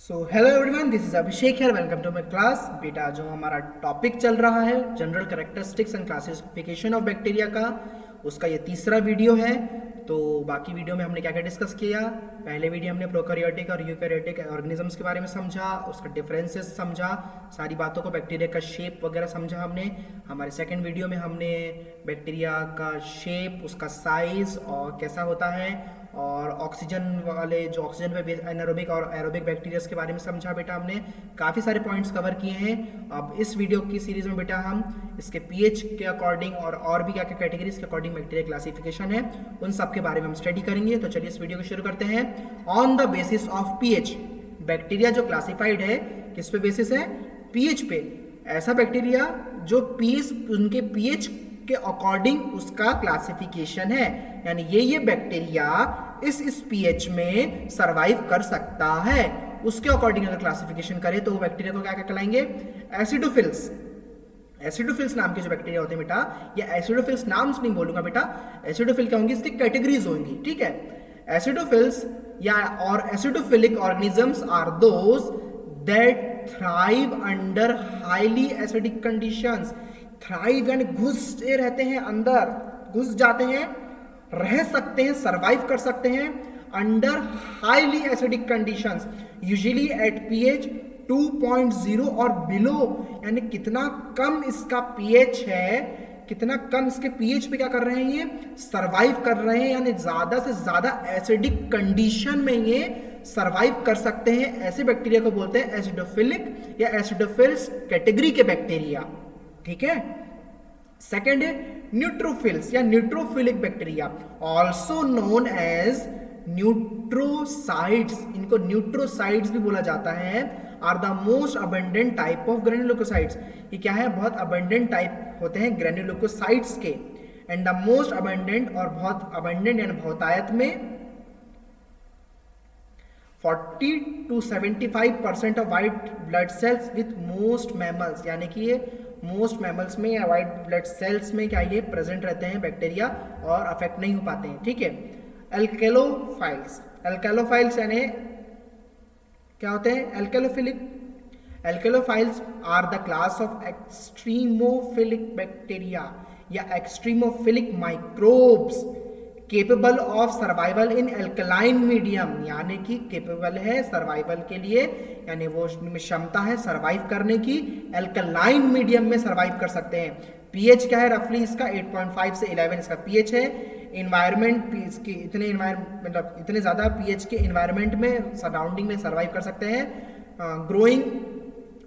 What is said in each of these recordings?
So hello everyone, this is Abhishek here. Welcome to my class. बेटा, जो हमारा topic चल रहा है general characteristics and classification of bacteria का, उसका ये तीसरा वीडियो है। तो बाकी वीडियो में हमने क्या क्या डिस्कस किया। पहले वीडियो हमने प्रोकैरियोटिक और यूकैरियोटिक ऑर्गेनिजम्स के बारे में समझा, उसका डिफरेंसेस समझा, सारी बातों को, बैक्टीरिया का शेप वगैरह समझा हमने। हमारे सेकंड वीडियो में हमने बैक्टीरिया का शेप, उसका साइज और कैसा होता है, और ऑक्सीजन वाले जो ऑक्सीजन पे एनारोबिक और एरोबिक बैक्टीरियाज के बारे में समझा। बेटा, हमने काफ़ी सारे पॉइंट्स कवर किए हैं। अब इस वीडियो की सीरीज में बेटा हम इसके पीएच के अकॉर्डिंग और भी क्या क्या कैटेगरीज के अकॉर्डिंग बैक्टीरिया क्लासिफिकेशन है, उन सब के बारे में हम स्टडी करेंगे। तो चलिए इस वीडियो को शुरू करते हैं। On the basis of pH, bacteria जो क्लासिफाइड है किस पे बेसिस है? पीएच पे। ऐसा बैक्टीरिया जो पीएच, उनके पीएच के अकॉर्डिंग उसका क्लासिफिकेशन है, यानी ये बैक्टीरिया इस पीएच में सरवाइव कर सकता है, उसके अकॉर्डिंग अगर क्लासिफिकेशन करें तो वो बैक्टीरिया को क्या क्या कहलाएंगे? एसिडोफिल्स। एसिडोफिल्स नाम के जो बैक्टीरिया होते हैं बेटा, ये एसिडोफिल्स नाम से नहीं बोलूंगा बेटा, एसिडोफिल क्या होंगी, इसकी कैटेगरीज होंगी। ठीक है, एसिडोफिल्स या और acidophilic organisms are those that thrive under highly acidic conditions. Thrive यानी घुसे रहते हैं, अंदर घुस जाते हैं, रह सकते हैं, सरवाइव कर सकते हैं under highly acidic conditions, usually at pH 2.0 और बिलो। यानी कितना कम इसका पीएच है, कितना कम इसके पीएच पे क्या कर रहे हैं, ये सरवाइव कर रहे हैं, यानी ज्यादा से ज्यादा एसिडिक कंडीशन में ये सरवाइव कर सकते हैं। ऐसे बैक्टीरिया को बोलते हैं एसिडोफिलिक या एसिडोफिल्स कैटेगरी के बैक्टीरिया। ठीक है। सेकेंड है न्यूट्रोफिल्स या neutrophilic bacteria, also known as neutrocides. इनको न्यूट्रोसाइड्स भी बोला जाता है। Are the most abundant type of granulocytes. ये क्या है? बहुत अबंडेंट टाइप होते हैं ग्रेन्युलोकोसाइड्स के। एंड द मोस्ट अबंडेंट, और बहुत अबंडेंट यानी बहुतायत में 40 to 75% of white blood cells with most mammals, यानी कि ये मोस्ट मैमल्स में या वाइट ब्लड सेल्स में क्या ये प्रेजेंट रहते हैं बैक्टीरिया और अफेक्ट नहीं हो पाते हैं। ठीक है। एल्केलोफाइल्स, एल्केलोफाइल्स यानी क्या होते हैं? Alkalophilic. Alkalophiles are the class of extremophilic bacteria या extremophilic microbes capable of survival in alkaline medium, यानी कि केपेबल है सर्वाइवल के लिए, यानी वो में क्षमता है सर्वाइव करने की, एल्कलाइन मीडियम में सर्वाइव कर सकते हैं। पीएच क्या है? रफली इसका 8.5 से 11 इसका पीएच है। इन्वायरमेंट इसकी इतने मतलब इतने ज्यादा पीएच के इन्वायरमेंट में, सराउंडिंग में सर्वाइव कर सकते हैं। Growing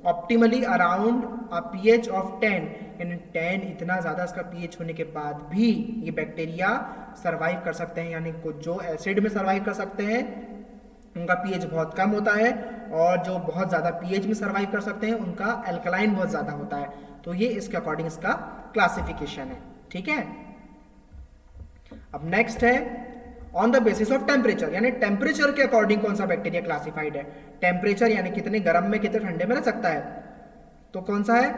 optimally around a pH of 10, यानी 10 इतना ज़्यादा इसका पीएच होने के बाद भी ये बैक्टीरिया सरवाइव कर सकते हैं। यानी जो एसिड में सरवाइव कर सकते हैं उनका पीएच बहुत कम होता है, और जो बहुत ज़्यादा पीएच में सरवाइव कर सकते हैं उनका एल्कलाइन बहुत ज़्यादा होता है। तो ये इसके अकॉर्डिंग इसका क्लासिफिकेशन है। ठीक है। अब नेक्स्ट है on the basis of temperature, यानी टेम्परेचर के अकॉर्डिंग कौन सा बैक्टीरिया क्लासिफाइड है। टेम्परेचर यानी कितने गर्म में कितने ठंडे में रह सकता है, तो कौन सा है?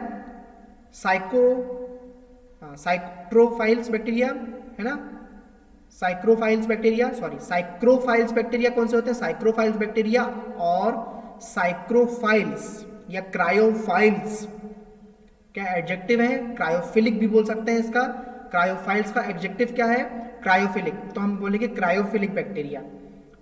साइक्रोफाइल्स बैक्टीरिया है ना। साइक्रोफाइल्स बैक्टीरिया, सॉरी साइक्रोफाइल्स बैक्टीरिया कौन से होते हैं? साइक्रोफाइल्स बैक्टीरिया और साइक्रोफाइल्स या क्रायोफाइल्स, क्या एडजेक्टिव है? क्रायोफिलिक भी बोल सकते हैं इसका। क्रायोफाइल्स का एडजेक्टिव क्या है? क्रायोफिलिक। तो हम बोलेंगे क्रायोफिलिक बैक्टीरिया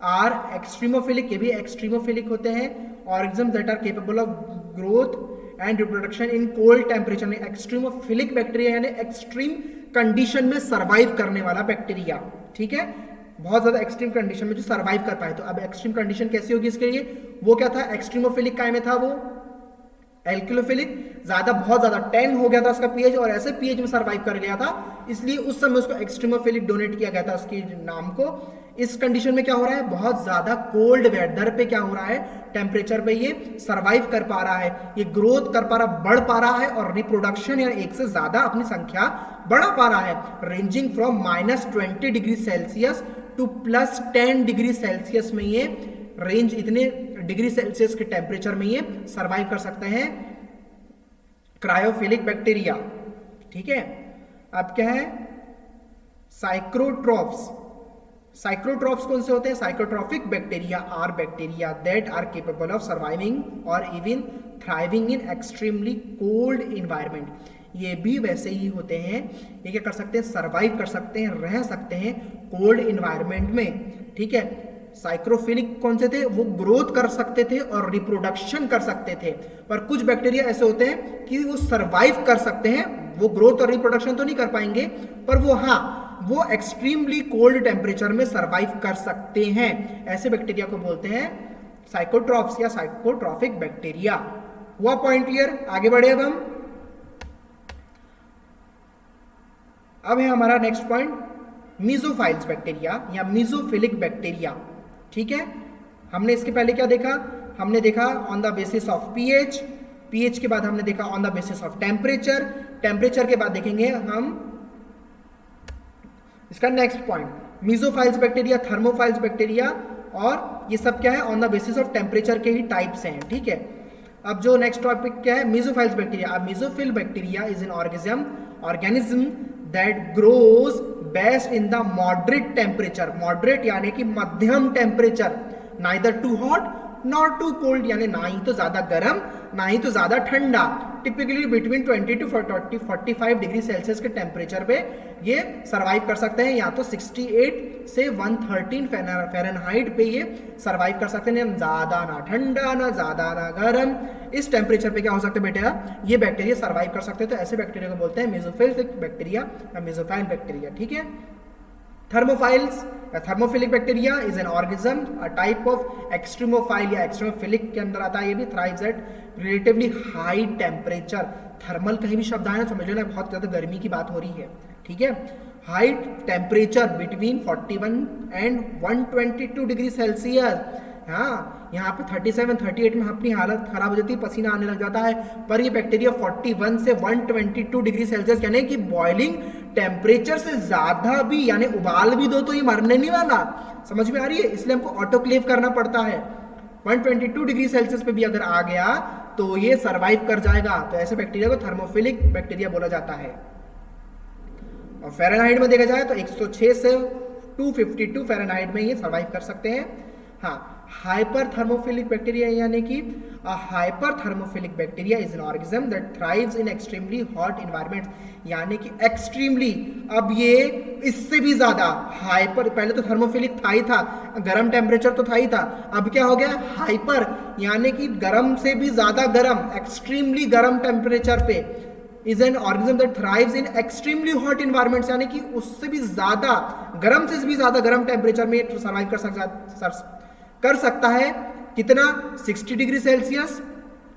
आर एक्सट्रीमोफिलिक, ये भी एक्सट्रीमोफिलिक होते हैं। Organisms that are capable of growth and reproduction in cold temperature. Extremophilic bacteria यानी एक्सट्रीम कंडीशन में सर्वाइव करने वाला बैक्टीरिया। ठीक है, बहुत ज्यादा एक्सट्रीम कंडीशन में जो सर्वाइव कर पाए। तो अब एक्सट्रीम कंडीशन कैसी होगी इसके लिए? वो क्या था? एक्सट्रीमोफिलिक काय में था वो एल्किलोफिलिक, ज्यादा बहुत ज्यादा 10 हो गया था उसका पीएच और ऐसे पीएच में सर्वाइव कर गया था, इसलिए उस समय उसको एक्सट्रीमोफिलिक डोनेट किया गया था उसके नाम को। इस कंडीशन में क्या हो रहा है? बहुत ज्यादा कोल्ड वेदर पे क्या हो रहा है? टेम्परेचर पे ये सर्वाइव कर पा रहा है, ये ग्रोथ कर पा रहा, बढ़ पा रहा है, और रिप्रोडक्शन या एक से ज्यादा अपनी संख्या बढ़ा पा रहा है। Ranging from -20 degree Celsius to +10 degree Celsius में ये रेंज, इतने डिग्री सेल्सियस के टेम्परेचर में ये सरवाइव कर सकते हैं क्रायोफिलिक बैक्टीरिया। ठीक है। अब क्या है? साइक्रोट्रॉफ्स। साइक्रोट्रॉफ्स कौन से होते हैं? Psychrotrophic bacteria are bacteria that are capable of surviving और even thriving in extremely cold environment. ये भी वैसे ही होते हैं, ये क्या कर सकते हैं? सर्वाइव कर सकते हैं, रह सकते हैं कोल्ड इन्वायरमेंट में, ठीक है। साइक्रोफिलिक कौन से थे? वो ग्रोथ कर सकते थे और रिप्रोडक्शन कर सकते थे। पर कुछ बैक्टीरिया ऐसे होते हैं कि वो सर्वाइव कर सकते हैं, वो ग्रोथ और रिप्रोडक्शन तो नहीं कर पाएंगे, पर वो एक्सट्रीमली कोल्ड टेम्परेचर में सर्वाइव कर सकते हैं। ऐसे बैक्टीरिया को बोलते हैं साइकोट्रॉफ्स या साइकोट्रॉफिक बैक्टीरिया। हुआ पॉइंट क्लियर? आगे बढ़े अब है हमारा नेक्स्ट पॉइंट मीजोफाइल्स बैक्टीरिया या मीजोफिलिक बैक्टीरिया, ठीक है। हमने इसके पहले क्या देखा? हमने देखा on the basis of pH, pH के बाद हमने देखा on the basis of temperature, temperature के बाद देखेंगे हम इसका next point mesophiles bacteria, thermophiles bacteria, और ये सब क्या है? On the basis of temperature के ही टाइप्स हैं, ठीक है। अब जो नेक्स्ट टॉपिक क्या है? Mesophiles bacteria. अब mesophile bacteria is an organism that grows best in the moderate temperature, moderate यानी कि मध्यम temperature, neither too hot not too cold, यानी ना ही तो ज्यादा गर्म ना ही तो ज्यादा ठंडा, typically between 20 to 45 degree Celsius के टेम्परेचर पे ये सर्वाइव कर सकते हैं, या तो 68 से 113 फ़ारेनहाइट पे ये सर्वाइव कर सकते हैं, ज्यादा ना ठंडा ना ज्यादा ना गर्म, इस टेम्परेचर पे क्या हो सकता है बेटा? ये बैक्टीरिया सर्वाइव कर सकते हैं। तो ऐसे बैक्टीरिया को बोलते हैं मेसोफिलिक बैक्टीरिया या मेसोफाइल बैक्टीरिया, ठीक है। Thermophiles thermophilic bacteria is an organism, a type of extremophile या एक्सट्रीमोफिलिक के अंदर आता है, ये भी thrives at relatively high temperature. Thermal कहीं भी शब्द आए ना समझ लेना बहुत ज्यादा गर्मी की बात हो रही है, ठीक है। High temperature between 41 and 122 degree Celsius. हाँ, यहाँ पे 37 38 में अपनी हालत खराब हो जाती है, पसीना आने लग जाता है, पर ये बैक्टीरिया 41 से 122 डिग्री सेल्सियस यानी कि बॉइलिंग टेम्परेचर से ज्यादा भी, यानी उबाल भी दो तो ये मरने नहीं वाला। समझ में आ रही है? इसलिए हमको ऑटोक्लेव करना पड़ता है। 122 डिग्री सेल्सियस पे भी अगर आ गया तो ये सर्वाइव कर जाएगा। तो ऐसे बैक्टीरिया को थर्मोफिलिक बैक्टीरिया बोला जाता है। और फ़ारेनहाइट में देखा जाए तो 106 से 252 फ़ारेनहाइट में ये सर्वाइव कर सकते हैं। हाँ, हाइपर थर्मोफिलिक बैक्टीरिया यानी कि hyper thermophilic bacteria is an organism that thrives in extremely hot environment, यानी कि एक्सट्रीमली, अब ये इससे भी ज्यादा हाइपर, पहले तो थर्मोफिलिक था ही था, गर्म टेम्परेचर तो था ही था, अब क्या हो गया? हाइपर, यानी कि गर्म से भी ज्यादा गर्म, एक्सट्रीमली गर्म टेम्परेचर पे, is an organism that thrives in extremely hot environments, यानी कि उससे भी ज्यादा गर्म से भी ज्यादा गर्म टेम्परेचर में सर्वाइव कर सकता है। कितना? 60 डिग्री सेल्सियस।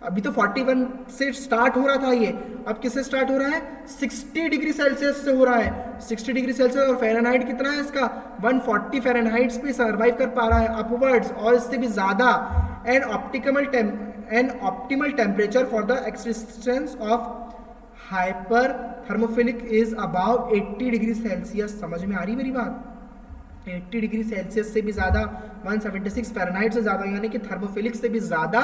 अभी तो 41 से स्टार्ट हो रहा था ये, अब किससे स्टार्ट हो रहा है? 60 डिग्री सेल्सियस से हो रहा है। 60 डिग्री सेल्सियस और फ़ारेनहाइट कितना है इसका? 140 फ़ारेनहाइट पे सर्वाइव कर पा रहा है अपवर्ड्स, और इससे भी ज्यादा। And optimal temperature for the existence of hyper thermophilic is about 80 degree Celsius. समझ में आ रही मेरी बात? 80 डिग्री सेल्सियस से भी ज्यादा, 176 फ़ारेनहाइट से ज्यादा, यानी कि थर्मोफिलिक से भी ज्यादा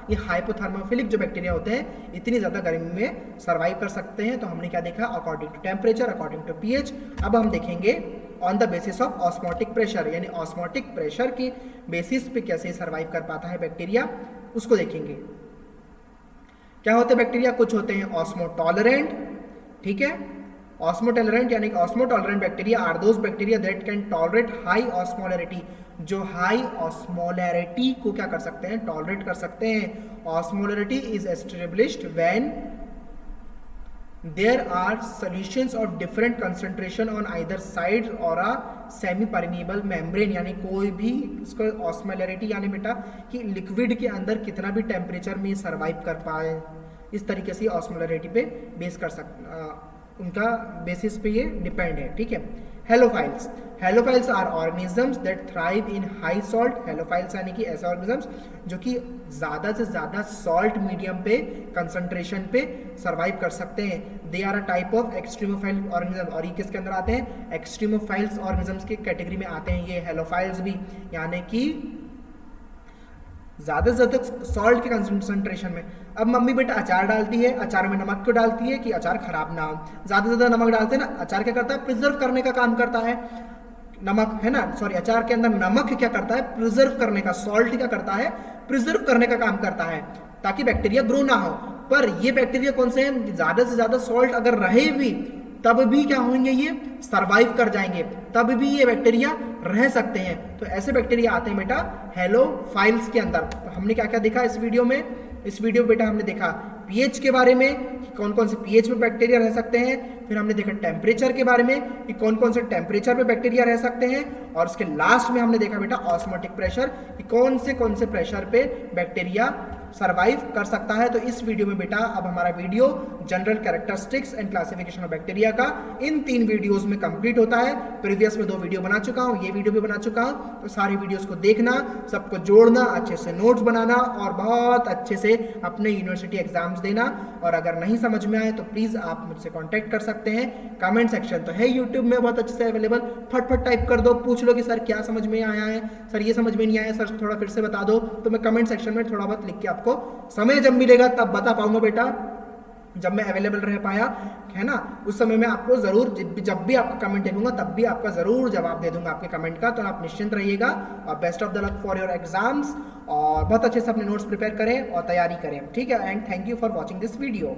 ये हाइपोथर्मोफिलिक जो बैक्टीरिया होते हैं इतनी ज्यादा गर्मी में सर्वाइव कर सकते हैं। तो हमने क्या देखा? According to temperature, according to pH. अब हम देखेंगे on the basis of osmotic pressure, यानी ऑस्मोटिक प्रेशर के बेसिस पे कैसे सर्वाइव कर पाता है बैक्टीरिया, उसको देखेंगे। क्या होते हैं बैक्टीरिया? कुछ होते हैं ऑस्मोटॉलरेंट, ठीक है। ऑस्मोटॉलरेंट यानी osmotolerant bacteria are those bacteria that can tolerate high osmolarity, जो हाई ऑस्मोलैरिटी को क्या कर सकते हैं? टॉलरेट कर सकते हैं। Osmolarity is established when there are solutions of different concentration on either side और अ सेमी परमिएबल मेम्ब्रेन, यानी कोई भी इसको ऑस्मोलैरिटी यानी बेटा कि लिक्विड के अंदर कितना भी टेम्परेचर में सर्वाइव कर पाए, इस तरीके से ऑस्मोलैरिटी पे बेस कर उनका बेसिस पे ये डिपेंड है, ठीक है। Halophiles, halophiles are organisms that thrive in high salt. Halophiles यानी कि ऐसे ऑर्गेनिजम्स जो कि ज़्यादा से ज़्यादा सॉल्ट मीडियम पे कंसंट्रेशन पे सर्वाइव कर सकते हैं। They are a type of extremophile organism, और ये किसके अंदर आते हैं? एक्सट्रीमोफाइल्स ऑर्गेनिजम्स की कैटेगरी में आते हैं ये हेलोफाइल्स भी, यानी कि ज़्यादा से ज़्यादा सॉल्ट के कंसंट्रेशन में। अब मम्मी बेटा अचार डालती है, अचार में नमक क्यों डालती है? कि अचार खराब ना हो। ज़्यादा से ज़्यादा नमक डालते हैं ना, अचार क्या करता है? प्रिजर्व करने का काम करता है। नमक है ना, सॉरी, अचार के अंदर नमक क्या करता है, प्रिजर्व करने का, सॉल्ट क्या करता है, प्रिजर्व करने का काम करता है ताकि बैक्टीरिया ग्रो ना हो। पर ये बैक्टीरिया कौन से हैं, ज्यादा से ज्यादा सॉल्ट अगर रहे भी तब भी क्या होंगे, ये सरवाइव कर जाएंगे, तब भी ये बैक्टीरिया रह सकते हैं। तो ऐसे बैक्टीरिया आते हैं बेटा हेलोफाइल्स के अंदर। तो हमने क्या क्या देखा इस वीडियो में, इस वीडियो में बेटा हमने देखा पीएच के बारे में कि कौन कौन से पीएच में बैक्टीरिया रह सकते हैं, फिर हमने देखा टेम्परेचर के बारे में कि कौन कौन से टेम्परेचर पे बैक्टीरिया रह सकते हैं, और उसके लास्ट में हमने देखा बेटा ऑस्मोटिक प्रेशर कि कौन से प्रेशर पे बैक्टीरिया सरवाइव कर सकता है। तो इस वीडियो में बेटा अब हमारा video general characteristics and classification of bacteria का इन 3 वीडियोस में कंप्लीट होता है। प्रीवियस में 2 वीडियो बना चुका हूं, ये वीडियो भी बना चुका हूं। तो सारी वीडियोस को देखना, सबको जोड़ना, अच्छे से नोट्स बनाना और बहुत अच्छे से अपने यूनिवर्सिटी एग्जाम्स देना। और अगर नहीं समझ में आए तो प्लीज आप मुझसे कांटेक्ट कर सकते हैं, कमेंट सेक्शन तो है यूट्यूब में बहुत अच्छे से अवेलेबल, फटफट टाइप कर दो, पूछ लो कि सर क्या समझ में आया है, सर ये समझ में नहीं आया, सर थोड़ा फिर से बता दो। तो मैं कमेंट सेक्शन में थोड़ा बहुत लिख के आपको समय जब मिलेगा तब बता पाऊंगा बेटा, जब मैं अवेलेबल रह पाया है ना, उस समय मैं आपको जरूर, जब भी आपका कमेंट देखूंगा तब भी आपका जरूर जवाब दे दूंगा आपके कमेंट का। तो आप निश्चिंत रहिएगा और best of the luck for your exams, और बहुत अच्छे से अपने नोट्स प्रिपेयर करें और तैयारी करें, ठीक है। And thank you for watching this video.